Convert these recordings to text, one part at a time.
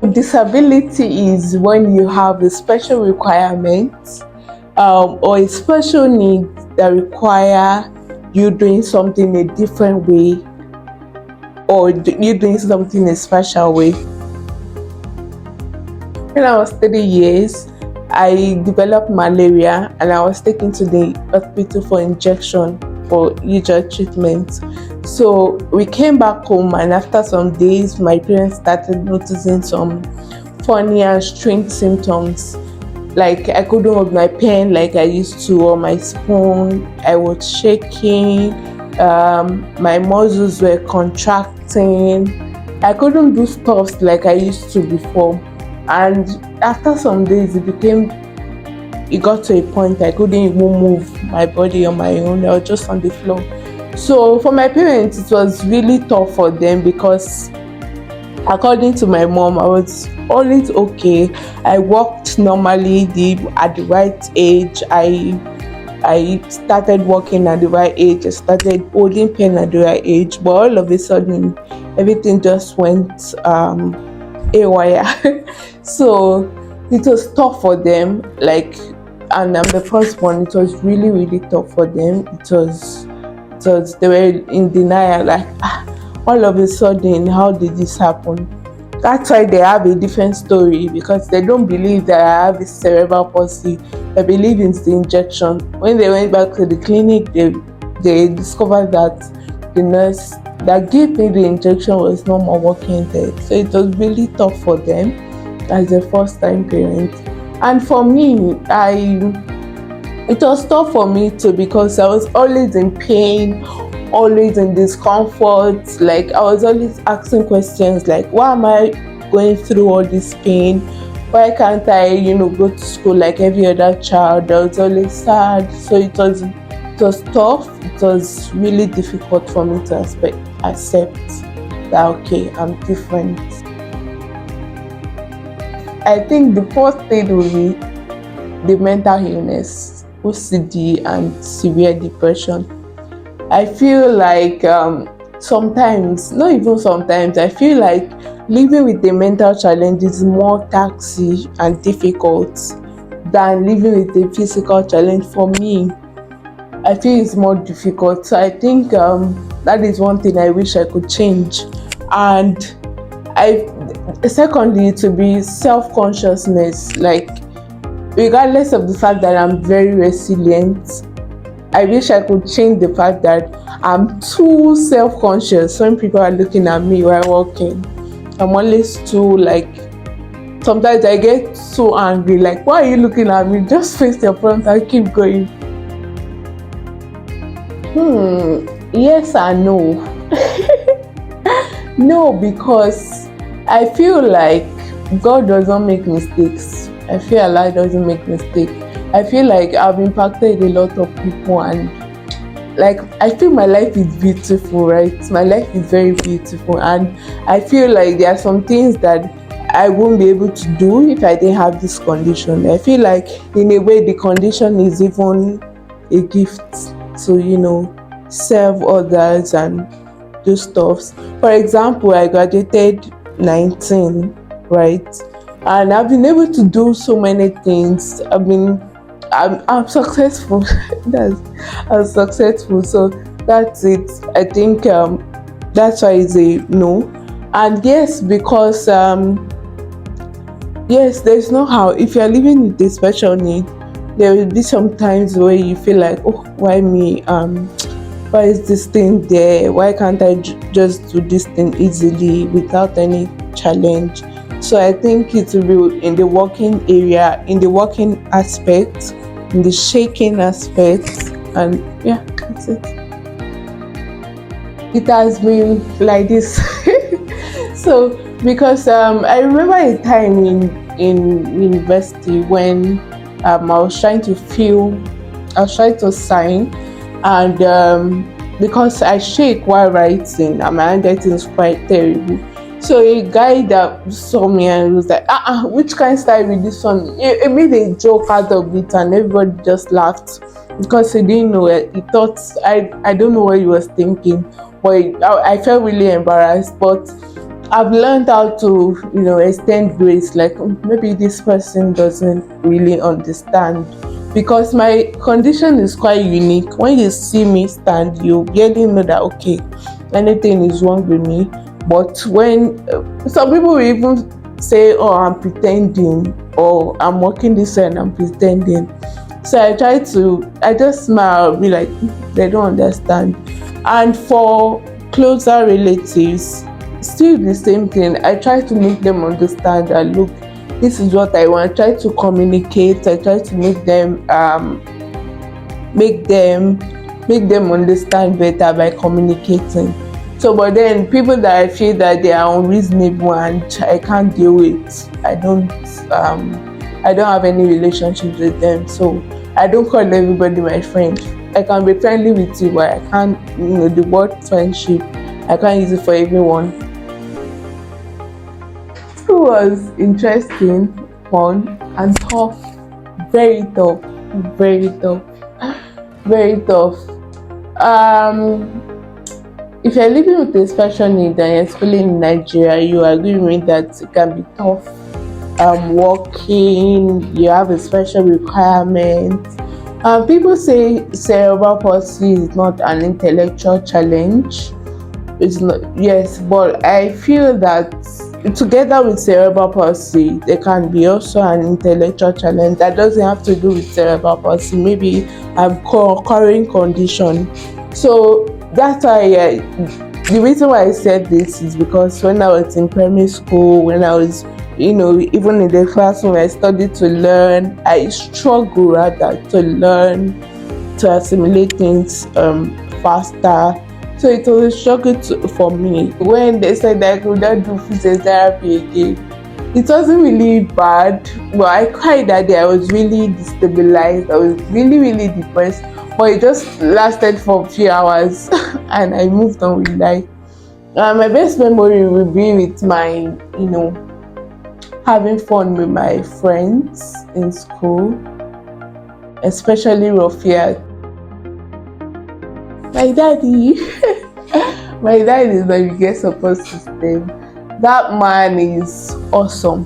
Disability is when you have a special requirement, or a special need that require you doing something a different way, or you doing something a special way. When I was 3 years, I developed malaria and I was taken to the hospital for injection for usual treatment. So we came back home, and after some days, my parents started noticing some funny and strange symptoms. Like I couldn't hold my pen like I used to, or my spoon. I was shaking. My muscles were contracting. I couldn't do stuff like I used to before. And after some days, it got to a point I couldn't even move my body on my own. I was just on the floor. So for my parents, it was really tough for them because, according to my mom, I was always okay. I walked normally at the right age. I started walking at the right age. I started holding pen at the right age. But all of a sudden, everything just went haywire. So it was tough for them. Like, and I'm the first one. It was really, really tough for them. It was they were in denial. Like, all of a sudden, how did this happen? That's why they have a different story, because they don't believe that I have a cerebral palsy. They believe it's the injection. When they went back to the clinic, they discovered that the nurse that gave me the injection was no more working there. So it was really tough for them as a first time parent. And for me, it was tough for me too, because I was always in pain, always in discomfort. Like I was always asking questions like, why am I going through all this pain? Why can't I, go to school like every other child? I was always sad. So it was tough. It was really difficult for me to accept that okay, I'm different. I think the first thing will be the mental illness, OCD, and severe depression. I feel like sometimes, not even sometimes, I feel like living with a mental challenge is more taxing and difficult than living with a physical challenge. For me, I feel it's more difficult. So I think that is one thing I wish I could change. And I secondly, to be self-consciousness. Like, regardless of the fact that I'm very resilient, I wish I could change the fact that I'm too self-conscious when people are looking at me while walking. I'm always too, like, sometimes I get so angry, like, why are you looking at me? Just face your front and keep going. Yes and no. No, because I feel like God doesn't make mistakes. I feel Allah doesn't make mistakes. I feel like I've impacted a lot of people, and like I feel my life is beautiful, right? My life is very beautiful, and I feel like there are some things that I won't be able to do if I didn't have this condition. I feel like in a way the condition is even a gift to serve others and do stuffs. For example, I graduated 19, right? And I've been able to do so many things. I'm successful. I'm successful. So that's it. I think that's why it's a no. And yes, because yes, there's no how. If you're living with a special need, there will be some times where you feel like, oh, why me? Why is this thing there? Why can't I just do this thing easily without any challenge? So I think it will be in the working area, in the working aspect, in the shaking aspect, and yeah, that's it. It has been like this. So because I remember a time in university when I was trying to sign, and because I shake while writing and my handwriting is quite terrible. So a guy that saw me and was like, which kind of style with this one? He made a joke out of it, and everybody just laughed because he didn't know it. He thought I don't know what he was thinking, but I felt really embarrassed. But I've learned how to, extend grace. Like, maybe this person doesn't really understand because my condition is quite unique. When you see me stand, you barely know that okay, anything is wrong with me. But when some people will even say, "Oh, I'm pretending," or "I'm working this way and I'm pretending," so I just smile, be like, they don't understand. And for closer relatives, still the same thing. I try to make them understand that look, this is what I want. I try to communicate. I try to make them make them understand better by communicating. So but then people that I feel that they are unreasonable and I can't deal with, I don't have any relationships with them. So I don't call everybody my friend. I can be friendly with you, but I can't, the word friendship, I can't use it for everyone. School was interesting, fun, and tough. Very tough, very tough, very tough. Um, if you're living with a special need and you're schooling in Nigeria, you agree with me that it can be tough. Working, you have a special requirement. People say cerebral palsy is not an intellectual challenge. It's not, yes, but I feel that together with cerebral palsy, there can be also an intellectual challenge that doesn't have to do with cerebral palsy, maybe a current condition. So that's why the reason why I said this is because when I was in primary school, when I was, even in the classroom, I studied to learn. I struggle rather to learn, to assimilate things faster. So it was a struggle for me. When they said that I could not do physiotherapy again, it wasn't really bad, but I cried that day. I was really destabilized. I was really, really depressed. But it just lasted for a few hours and I moved on with life. My best memory will be with having fun with my friends in school, especially Rafia. My daddy, my dad is my biggest support system. That man is awesome.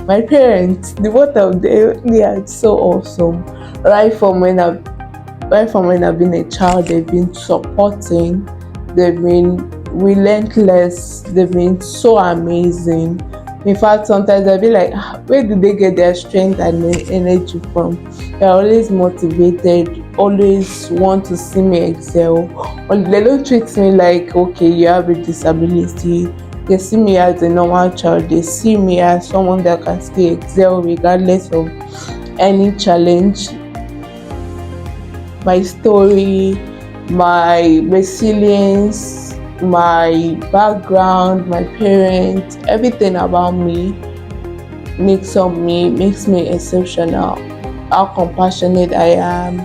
My parents, the both of them, they are so awesome. Right from when I've been a child, they've been supporting. They've been relentless. They've been so amazing. In fact, sometimes I be like, where do they get their strength and energy from? They're always motivated, always want to see me excel. They don't treat me like, okay, you have a disability. They see me as a normal child. They see me as someone that can still excel regardless of any challenge. My story, my resilience, my background, my parents, everything about me makes me exceptional. How compassionate I am,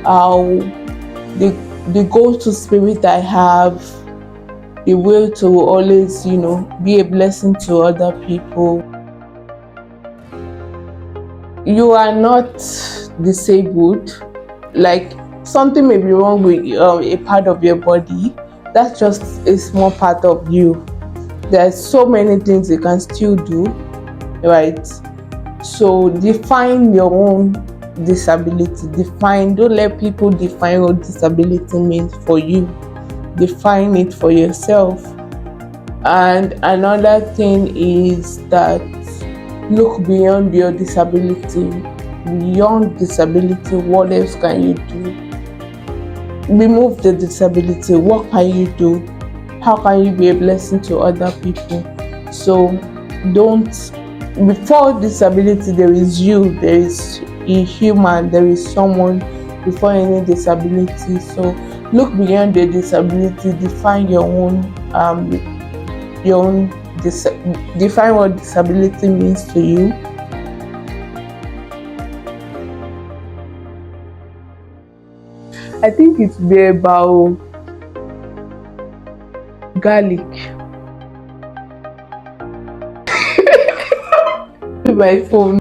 how the go-to spirit I have, the will to always, be a blessing to other people. You are not disabled. Like, something may be wrong with a part of your body. That's just a small part of you. There's so many things you can still do, right? So define your own disability. Don't let people define what disability means for you. Define it for yourself. And another thing is that look beyond your disability. Beyond disability, what else can you do? Remove the disability. What can you do? How can you be a blessing to other people? So before disability, there is you, there is a human, there is someone before any disability. So look beyond the disability, define define what disability means to you. I think it's be about garlic. My phone.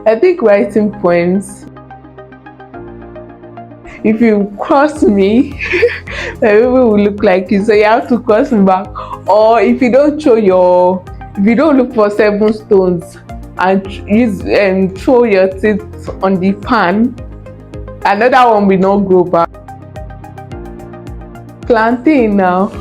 I think writing poems. if you cross me, my baby will look like you, so you have to cross me back. Or if you don't if you don't look for 7 stones and use throw your teeth on the pan, another one will not grow back. Plantain now.